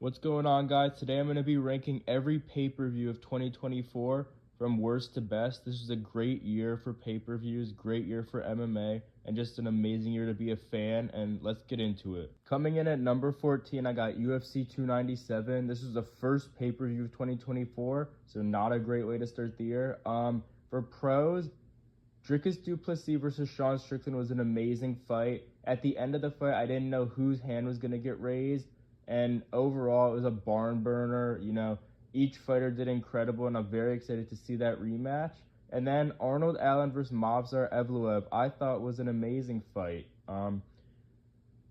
What's going on, guys? Today I'm going to be ranking every pay-per-view of 2024 from worst to best. This is a great year for pay-per-views, great year for MMA, and just an amazing year to be a fan, and let's get into it. Coming in at number 14, I got UFC 297. This was the first pay-per-view of 2024, so not a great way to start the year. For pros, Dricus du Plessis versus Sean Strickland was an amazing fight. At the end of the fight, I didn't know whose hand was going to get raised. And overall, it was a barn burner. Each fighter did incredible, and I'm very excited to see that rematch. And then Arnold Allen versus Movsar Evloev, I thought was an amazing fight.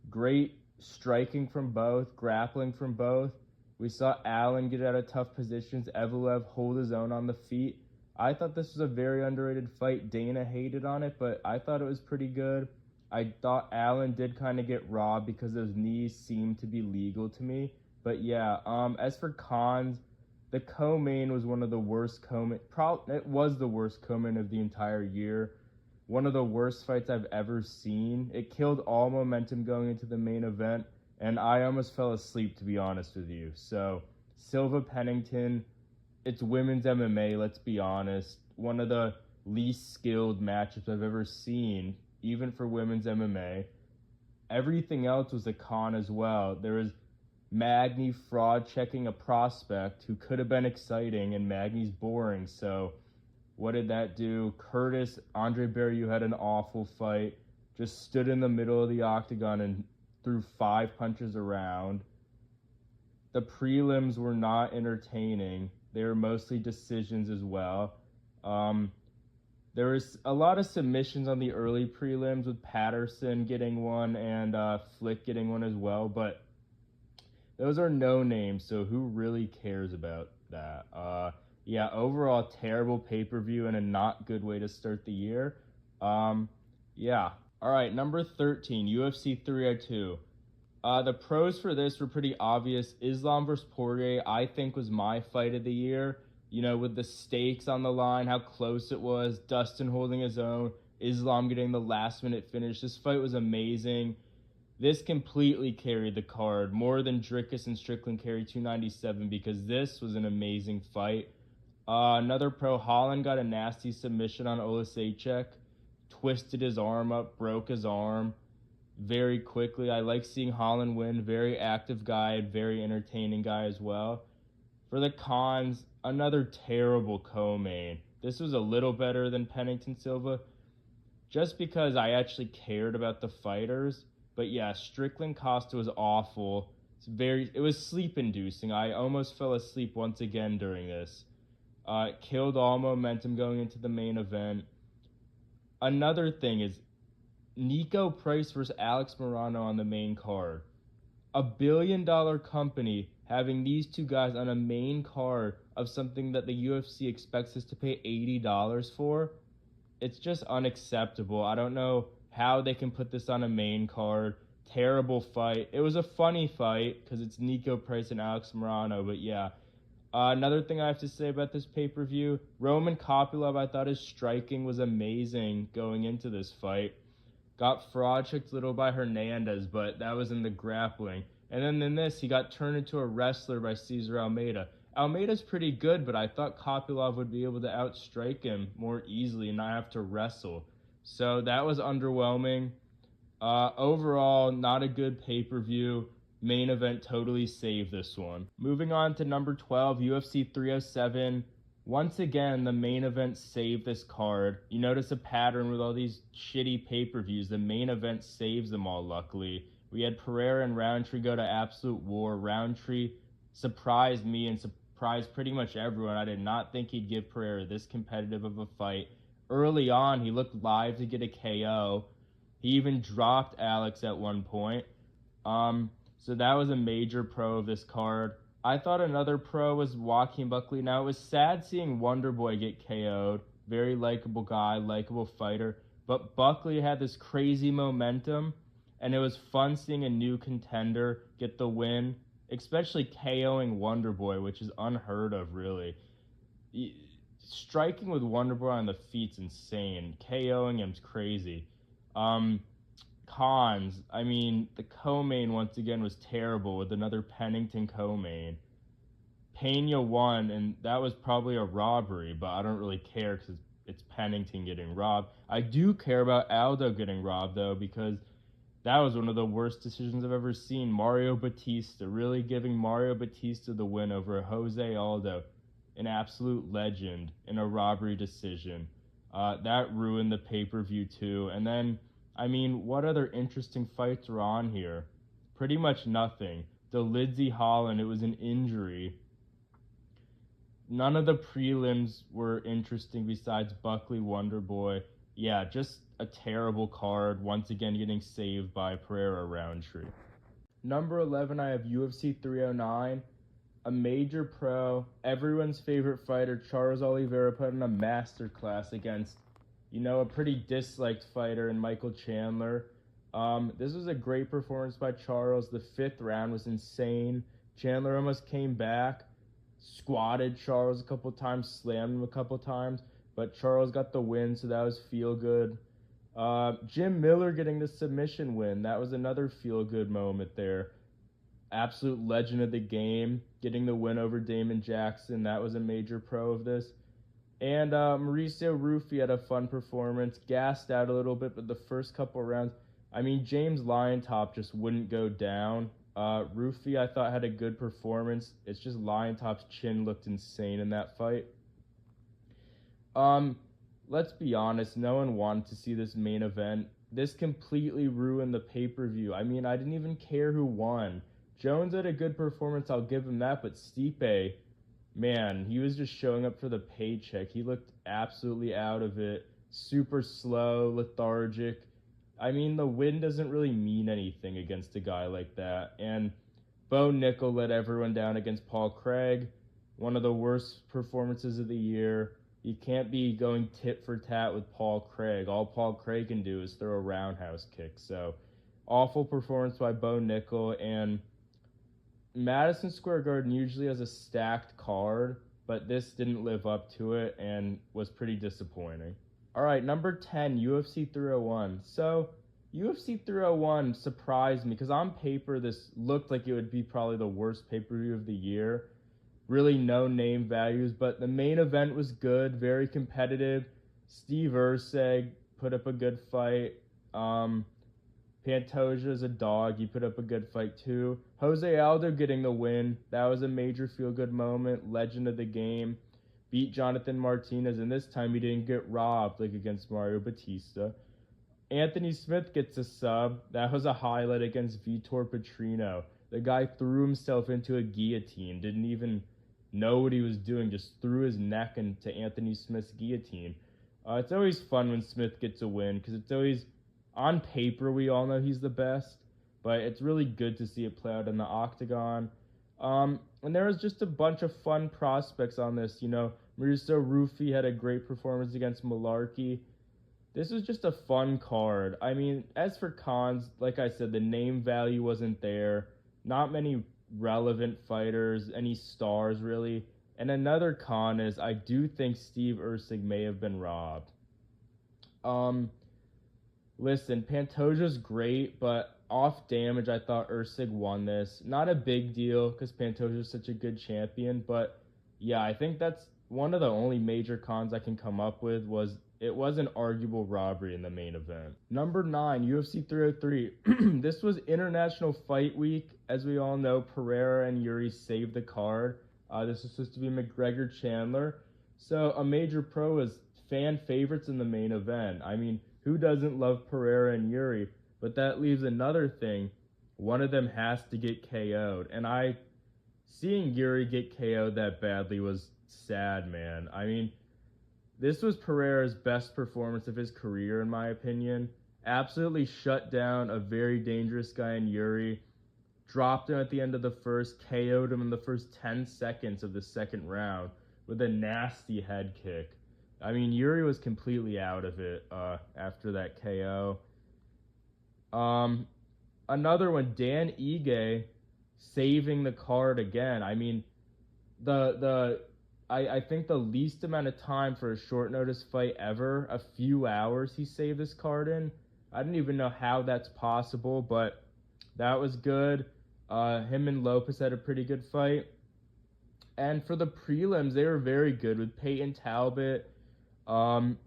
Great striking from both, grappling from both. We saw Allen get out of tough positions, Evloev hold his own on the feet. I thought this was a very underrated fight. Dana hated on it, but I thought it was pretty good. I thought Allen did kind of get robbed because those knees seemed to be legal to me. But yeah, as for cons, the co-main was one of the worst it was the worst co-main of the entire year. One of the worst fights I've ever seen. It killed all momentum going into the main event, and I almost fell asleep, to be honest with you. So, Silva Pennington, it's women's MMA, let's be honest. One of the least skilled matchups I've ever seen, even for women's MMA. Everything else was a con as well. There was Magny fraud checking a prospect who could have been exciting, and Magny's boring. So what did that do? Curtis, Andre Barriou had an awful fight. Just stood in the middle of the octagon and threw 5 punches around. The prelims were not entertaining. They were mostly decisions as well. There was a lot of submissions on the early prelims with Patterson getting one and Flick getting one as well, but those are no names, so who really cares about that? Yeah, overall, terrible pay-per-view and a not good way to start the year. Yeah. All right, number 13, UFC 302. The pros for this were pretty obvious. Islam versus Poirier, I think, was my fight of the year. With the stakes on the line, how close it was, Dustin holding his own, Islam getting the last-minute finish. This fight was amazing. This completely carried the card, more than Dricus and Strickland carried 297, because this was an amazing fight. Another pro, Holland got a nasty submission on Olasejchik, twisted his arm up, broke his arm very quickly. I like seeing Holland win. Very active guy, very entertaining guy as well. For the cons, another terrible co-main. This was a little better than Pennington Silva, just because I actually cared about the fighters. But yeah, Strickland Costa was awful. It was sleep-inducing. I almost fell asleep once again during this. It killed all momentum going into the main event. Another thing is Nico Price versus Alex Morano on the main card. $1 billion company having these two guys on a main card of something that the UFC expects us to pay $80 for, it's just unacceptable. I don't know how they can put this on a main card. Terrible fight. It was a funny fight because it's Nico Price and Alex Morano, but yeah. Another thing I have to say about this pay-per-view, Roman Kopylov, I thought his striking was amazing going into this fight. Got fraud checked little by Hernandez, but that was in the grappling. And then in this, he got turned into a wrestler by Cesar Almeida. Almeida's pretty good, but I thought Kopylov would be able to outstrike him more easily and not have to wrestle. So that was underwhelming. Overall, not a good pay-per-view. Main event totally saved this one. Moving on to number 12, UFC 307. Once again, the main event saved this card. You notice a pattern with all these shitty pay-per-views. The main event saves them all, luckily. We had Pereira and Roundtree go to absolute war. Roundtree surprised me and surprised pretty much everyone. I did not think he'd give Pereira this competitive of a fight. Early on, he looked live to get a KO. He even dropped Alex at one point. So that was a major pro of this card. I thought another pro was Joaquin Buckley. Now, it was sad seeing Wonderboy get KO'd. Very likable guy, likable fighter. But Buckley had this crazy momentum, and it was fun seeing a new contender get the win, especially KOing Wonderboy, which is unheard of, really. Striking with Wonderboy on the feet's insane. KOing him's crazy. cons, I mean, the co-main once again was terrible with another Pennington co-main. Pena won, and that was probably a robbery, but I don't really care because it's Pennington getting robbed. I do care about Aldo getting robbed, though, because that was one of the worst decisions I've ever seen. Mario Batista, really giving Mario Batista the win over Jose Aldo, an absolute legend, in a robbery decision. That ruined the pay-per-view, too. And then, I mean, what other interesting fights were on here? Pretty much nothing. The Lidsey Holland, it was an injury. None of the prelims were interesting besides Buckley Wonderboy. Yeah, just a terrible card, once again getting saved by Pereira Roundtree. Number 11, I have UFC 309. A major pro, everyone's favorite fighter, Charles Oliveira, put in a masterclass against, a pretty disliked fighter in Michael Chandler. This was a great performance by Charles. The 5th round was insane. Chandler almost came back, squatted Charles a couple times, slammed him a couple times, but Charles got the win, so that was feel good. Jim Miller getting the submission win. That was another feel good moment there. Absolute legend of the game, getting the win over Damon Jackson. That was a major pro of this. And Mauricio Rufy had a fun performance, gassed out a little bit, but the first couple rounds, I mean, James Lyontop just wouldn't go down. Rufy, I thought, had a good performance. It's just Lyontop's chin looked insane in that fight. Let's be honest, no one wanted to see this main event. This completely ruined the pay-per-view. I mean, I didn't even care who won. Jones had a good performance, I'll give him that, but Stipe, man, he was just showing up for the paycheck. He looked absolutely out of it, super slow, lethargic. I mean, the win doesn't really mean anything against a guy like that. And Bo Nickel let everyone down against Paul Craig, one of the worst performances of the year. You can't be going tit for tat with Paul Craig. All Paul Craig can do is throw a roundhouse kick. So, awful performance by Bo Nickel. And Madison Square Garden usually has a stacked card, but this didn't live up to it and was pretty disappointing. All right, number 10, UFC 301. So, UFC 301 surprised me because on paper this looked like it would be probably the worst pay-per-view of the year. Really no name values, but the main event was good, very competitive. Steve Erceg put up a good fight. Pantoja's a dog. He put up a good fight too. Jose Aldo getting the win. That was a major feel-good moment. Legend of the game. Beat Jonathan Martinez, and this time he didn't get robbed like against Mario Batista. Anthony Smith gets a sub. That was a highlight against Vitor Petrino. The guy threw himself into a guillotine. Didn't even know what he was doing. Just threw his neck into Anthony Smith's guillotine. It's always fun when Smith gets a win because it's always, on paper, we all know he's the best, but it's really good to see it play out in the octagon. And there was just a bunch of fun prospects on this. Mauricio Rufy had a great performance against Malarkey. This was just a fun card. I mean, as for cons, like I said, the name value wasn't there. Not many relevant fighters, any stars really. And another con is I do think Steve Erceg may have been robbed. Listen, Pantoja's great, but off damage, I thought Erceg won this. Not a big deal because Pantoja's such a good champion, but yeah, I think that's one of the only major cons I can come up with was it was an arguable robbery in the main event. Number 9, UFC 303. This was International Fight Week. As we all know, Pereira and Yuri saved the card. This was supposed to be McGregor Chandler. So a major pro is fan favorites in the main event. I mean, who doesn't love Pereira and Yuri? But that leaves another thing. One of them has to get KO'd. And seeing Yuri get KO'd that badly was sad, man. I mean, this was Pereira's best performance of his career, in my opinion. Absolutely shut down a very dangerous guy in Yuri. Dropped him at the end of the first, KO'd him in the first 10 seconds of the second round with a nasty head kick. I mean, Yuri was completely out of it after that KO. Another one, Dan Ige saving the card again. I mean, I think the least amount of time for a short notice fight ever, a few hours he saved this card in. I didn't even know how that's possible, but that was good. Him and Lopez had a pretty good fight. And for the prelims, they were very good with Peyton Talbot, um,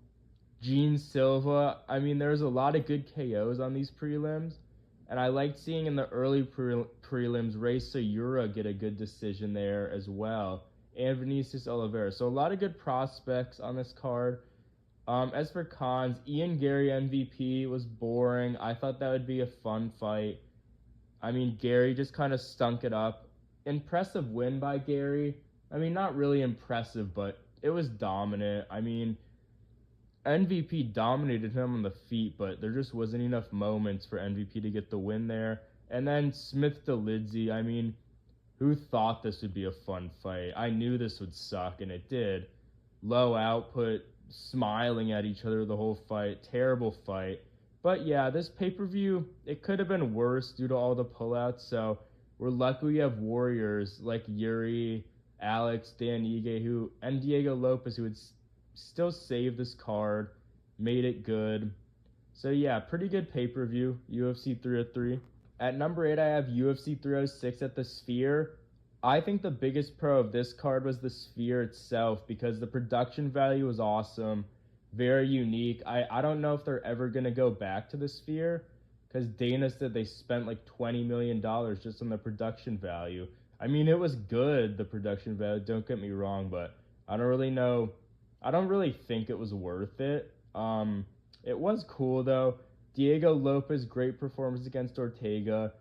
Gene Silva. I mean, there was a lot of good KOs on these prelims. And I liked seeing in the early prelims Ray Sayura get a good decision there as well. And Vinicius Oliveira. So a lot of good prospects on this card. As for cons, Ian Gary MVP was boring. I thought that would be a fun fight. I mean, Gary just kind of stunk it up. Impressive win by Gary. I mean, not really impressive, but it was dominant. I mean, MVP dominated him on the feet, but there just wasn't enough moments for MVP to get the win there. And then Smith to Lidsey. I mean, who thought this would be a fun fight? I knew this would suck, and it did. Low output, smiling at each other the whole fight. Terrible fight. But yeah, this pay-per-view, it could have been worse due to all the pullouts. So we're lucky we have warriors like Yuri, Alex, Dan Ige, and Diego Lopez, who would still save this card, made it good. So yeah, pretty good pay-per-view, UFC 303. At number 8, I have UFC 306 at the Sphere. I think the biggest pro of this card was the Sphere itself because the production value was awesome, very unique. I don't know if they're ever going to go back to the Sphere because Dana said they spent like $20 million just on the production value. I mean, it was good, the production value, don't get me wrong, but I don't really know. I don't really think it was worth it. It was cool, though. Diego Lopez, great performance against Ortega.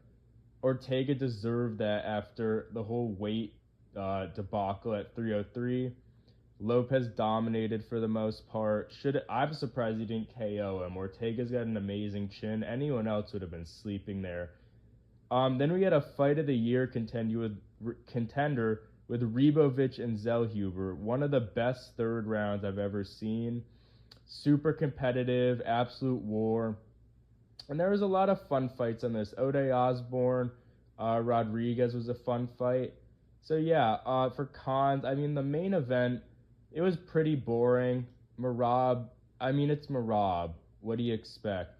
Ortega deserved that after the whole weight debacle at 303. Lopez dominated for the most part. I'm surprised he didn't KO him. Ortega's got an amazing chin. Anyone else would have been sleeping there. Then we had a fight of the year contender with Ribovic and Zellhuber. One of the best third rounds I've ever seen. Super competitive, absolute war. And there was a lot of fun fights on this. Ode Osborne, Rodriguez was a fun fight. So yeah, for cons, I mean, the main event, it was pretty boring. It's Merab. What do you expect?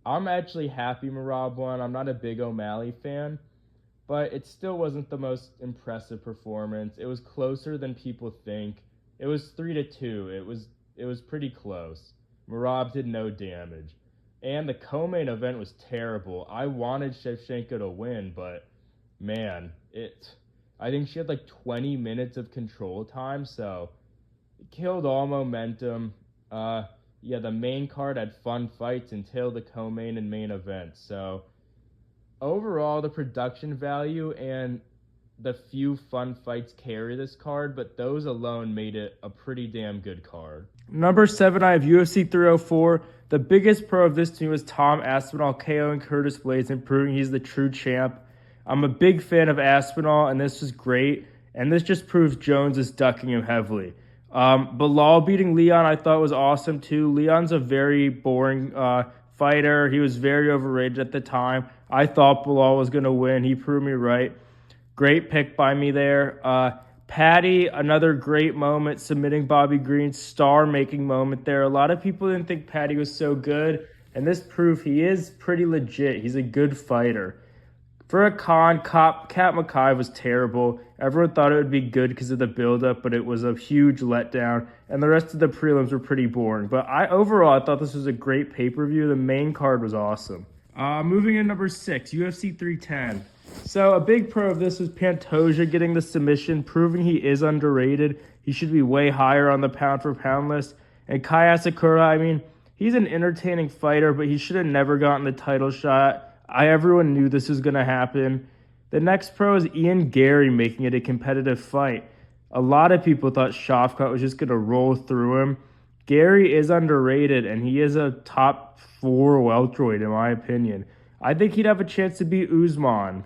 I'm actually happy Merab won. I'm not a big O'Malley fan, but it still wasn't the most impressive performance. It was closer than people think. It was 3-2. It was pretty close. Merab did no damage. And the co-main event was terrible. I wanted Shevchenko to win, but man, I think she had like 20 minutes of control time, so it killed all momentum. The main card had fun fights until the co-main and main event. So overall, the production value and the few fun fights carry this card, but those alone made it a pretty damn good card. Number 7, I have UFC 304. The biggest pro of this to me was Tom Aspinall KOing Curtis Blades and proving he's the true champ. I'm a big fan of Aspinall, and this was great. And this just proves Jones is ducking him heavily. Bilal beating Leon I thought was awesome too. Leon's a very boring fighter. He was very overrated at the time. I thought Bilal was going to win. He proved me right. Great pick by me there. Patty, another great moment, submitting Bobby Green, star-making moment there. A lot of people didn't think Patty was so good, and this proved he is pretty legit. He's a good fighter. For a con, Kat Mackay was terrible. Everyone thought it would be good because of the build-up, but it was a huge letdown, and the rest of the prelims were pretty boring. But overall, I thought this was a great pay-per-view. The main card was awesome. Moving in number 6, UFC 310. So a big pro of this was Pantoja getting the submission, proving he is underrated. He should be way higher on the pound-for-pound list. And Kai Asakura, I mean, he's an entertaining fighter, but he should have never gotten the title shot. Everyone knew this was going to happen. The next pro is Ian Gary making it a competitive fight. A lot of people thought Shavkat was just going to roll through him. Gary is underrated, and he is a top 4 welterweight, in my opinion. I think he'd have a chance to beat Usman.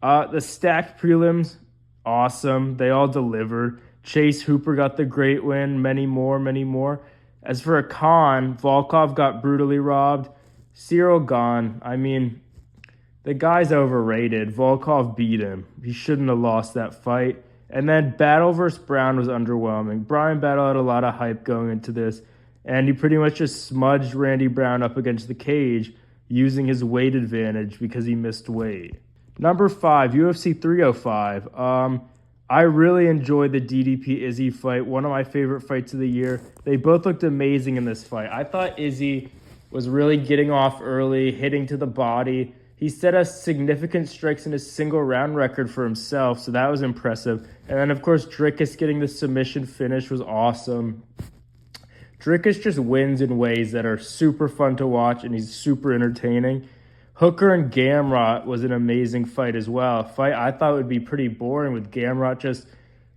The stacked prelims, awesome. They all delivered. Chase Hooper got the great win. Many more. As for a con, Volkov got brutally robbed. Cyril gone. I mean, the guy's overrated. Volkov beat him. He shouldn't have lost that fight. And then Battle versus Brown was underwhelming. Brian Battle had a lot of hype going into this. and he pretty much just smudged Randy Brown up against the cage using his weight advantage because he missed weight. Number 5, UFC 305. I really enjoyed the DDP Izzy fight, one of my favorite fights of the year. They both looked amazing in this fight. I thought Izzy was really getting off early, hitting to the body. He set a significant strikes in his single round record for himself, so that was impressive. And then, of course, Dricus getting the submission finish was awesome. Dricus just wins in ways that are super fun to watch, and he's super entertaining. Hooker and Gamrot was an amazing fight as well. A fight I thought would be pretty boring with Gamrot just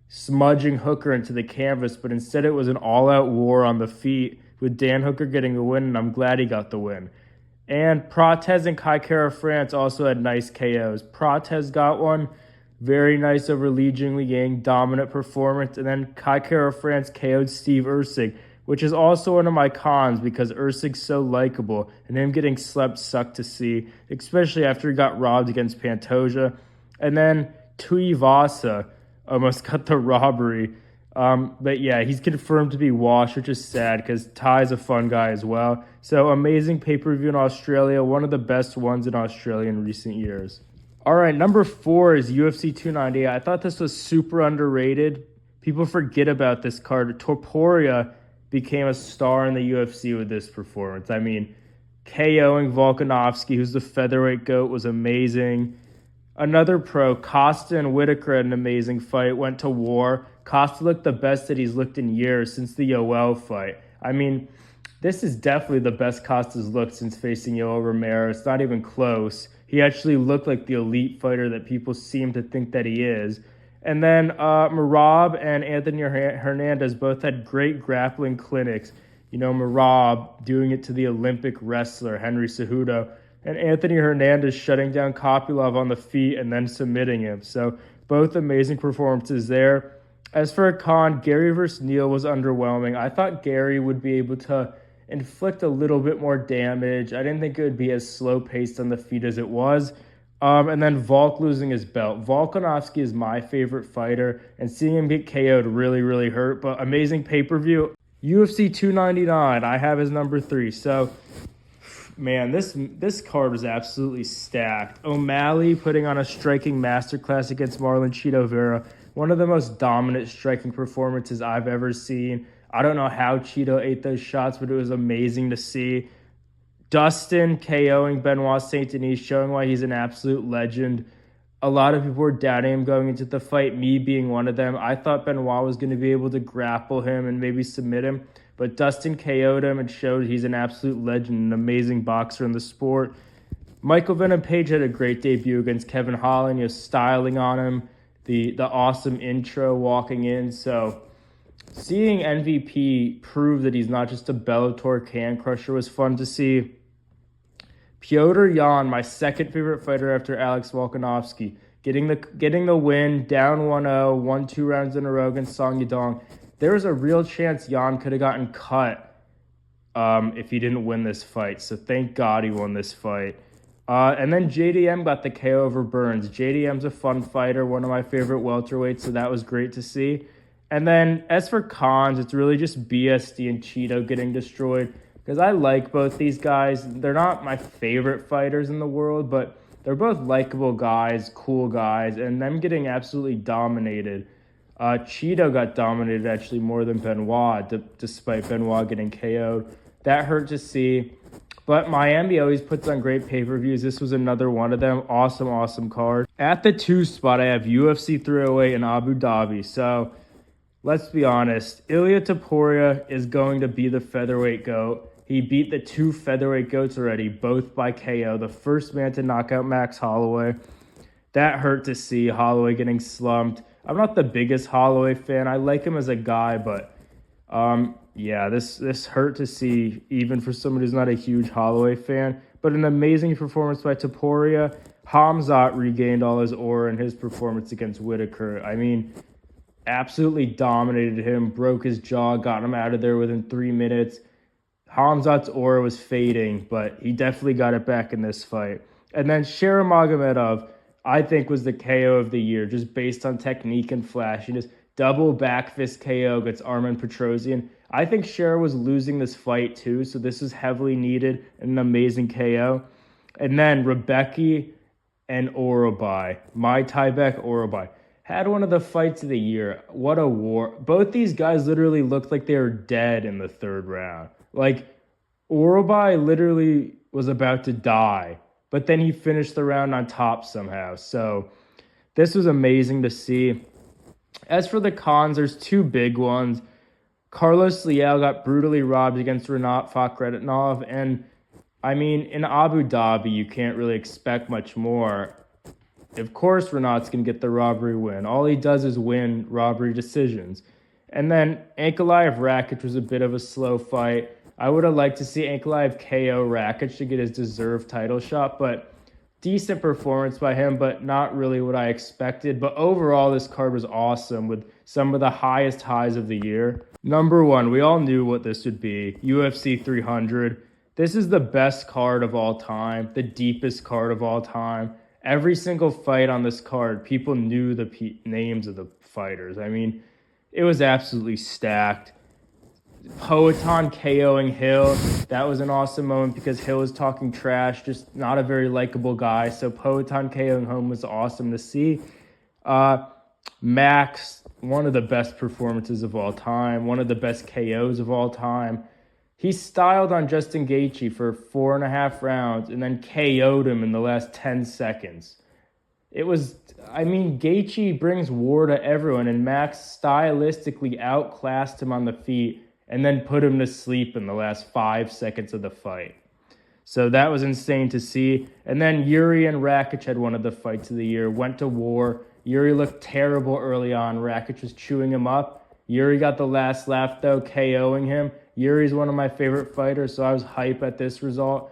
smudging Hooker into the canvas, but instead it was an all-out war on the feet with Dan Hooker getting the win, and I'm glad he got the win. And Prates and Kai Kara France also had nice KOs. Prates got one, very nice over Li Jingliang, dominant performance, and then Kai Kara France KO'd Steve Erceg, which is also one of my cons because Erceg's so likable, and him getting slept sucked to see, especially after he got robbed against Pantoja. And then Tuivasa almost got the robbery. But yeah, he's confirmed to be washed, which is sad because Ty's a fun guy as well. So amazing pay-per-view in Australia, one of the best ones in Australia in recent years. All right, number 4 is UFC 298. I thought this was super underrated. People forget about this card. Topuria became a star in the UFC with this performance. I mean, KOing Volkanovski, who's the featherweight GOAT, was amazing. Another pro, Costa and Whitaker, had an amazing fight, went to war. Costa looked the best that he's looked in years since the Yoel fight. I mean, this is definitely the best Costa's looked since facing Yoel Romero. It's not even close. He actually looked like the elite fighter that people seem to think that he is. And then Merab and Anthony Hernandez both had great grappling clinics. You know, Merab doing it to the Olympic wrestler, Henry Cejudo, and Anthony Hernandez shutting down Kopylov on the feet and then submitting him. So both amazing performances there. As for a con, Gary versus Neal was underwhelming. I thought Gary would be able to inflict a little bit more damage. I didn't think it would be as slow-paced on the feet as it was. And then Volk losing his belt. Volkanovski is my favorite fighter, and seeing him get KO'd really, really hurt. But amazing pay-per-view. UFC 299, I have his number 3. So, man, this card was absolutely stacked. O'Malley putting on a striking masterclass against Marlon Chito Vera. One of the most dominant striking performances I've ever seen. I don't know how Chito ate those shots, but it was amazing to see. Dustin KOing Benoit Saint Denis, showing why he's an absolute legend. A lot of people were doubting him going into the fight, me being one of them. I thought Benoit was going to be able to grapple him and maybe submit him, but Dustin KO'd him and showed he's an absolute legend, an amazing boxer in the sport. Michael Venom Page had a great debut against Kevin Holland, styling on him, the awesome intro walking in. So seeing MVP prove that he's not just a Bellator can crusher was fun to see. Petr Yan, my second favorite fighter after Alex Volkanovski, getting the win, down 1-0, won 2 rounds in a row against Song Yadong. There was a real chance Yan could have gotten cut if he didn't win this fight. So thank God he won this fight. And then JDM got the KO over Burns. JDM's a fun fighter, one of my favorite welterweights, so that was great to see. And then as for cons, it's really just BSD and Chito getting destroyed, because I like both these guys. They're not my favorite fighters in the world, but they're both likable guys, cool guys, and them getting absolutely dominated. Chito got dominated actually more than Benoit, despite Benoit getting KO'd. That hurt to see. But Miami always puts on great pay-per-views. This was another one of them. Awesome, awesome card. At the 2 spot, I have UFC 308 in Abu Dhabi. So let's be honest. Ilia Topuria is going to be the featherweight GOAT. He beat the 2 featherweight GOATs already, both by KO. The first man to knock out Max Holloway. That hurt to see, Holloway getting slumped. I'm not the biggest Holloway fan. I like him as a guy, but yeah, this hurt to see, even for someone who's not a huge Holloway fan. But an amazing performance by Topuria. Hamzat regained all his aura in his performance against Whitaker. I mean, absolutely dominated him, broke his jaw, got him out of there within 3 minutes. Hamzat's aura was fading, but he definitely got it back in this fight. And then Sharamagomedov, I think, was the KO of the year, just based on technique and flashiness. Double back fist KO against Armen Petrosyan. I think Cher was losing this fight too, so this is heavily needed, an amazing KO. And then Rebecca and Orobai, Mai Tybeck Orobai, had one of the fights of the year. What a war. Both these guys literally looked like they were dead in the third round. Like, Orobai literally was about to die, but then he finished the round on top somehow. So this was amazing to see. As for the cons, there's two big ones. Carlos Leal got brutally robbed against Rinat Fakhretdinov, and I mean, in Abu Dhabi, you can't really expect much more. Of course, Renat's going to get the robbery win. All he does is win robbery decisions. And then Ankalaev Rakic was a bit of a slow fight. I would have liked to see Ankalaev KO Rakic to get his deserved title shot, but decent performance by him, but not really what I expected. But overall, this card was awesome with some of the highest highs of the year. Number one, we all knew what this would be, UFC 300. This is the best card of all time, the deepest card of all time. Every single fight on this card, people knew the names of the fighters. I mean, it was absolutely stacked. Poatan KOing Hill, that was an awesome moment because Hill was talking trash, just not a very likable guy. So Poatan KOing him was awesome to see. Max, one of the best performances of all time, one of the best KOs of all time. He styled on Justin Gaethje for 4.5 rounds and then KO'd him in the last 10 seconds. It was, I mean, Gaethje brings war to everyone, and Max stylistically outclassed him on the feet and then put him to sleep in the last 5 seconds of the fight. So that was insane to see. And then Yuri and Rakic had one of the fights of the year, went to war. Yuri looked terrible early on. Rakic was chewing him up. Yuri got the last laugh, though, KOing him. Yuri's one of my favorite fighters, so I was hype at this result.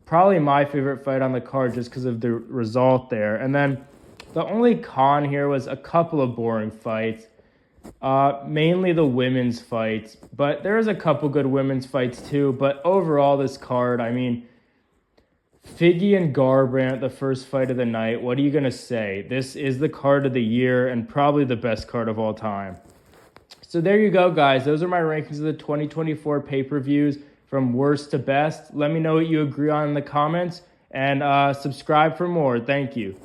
Probably my favorite fight on the card just because of the result there. And then the only con here was a couple of boring fights, mainly the women's fights. But there was a couple good women's fights too. But overall, this card, I mean, Figgy and Garbrandt, the first fight of the night. What are you going to say? This is the card of the year and probably the best card of all time. So there you go, guys. Those are my rankings of the 2024 pay-per-views from worst to best. Let me know what you agree on in the comments, and subscribe for more. Thank you.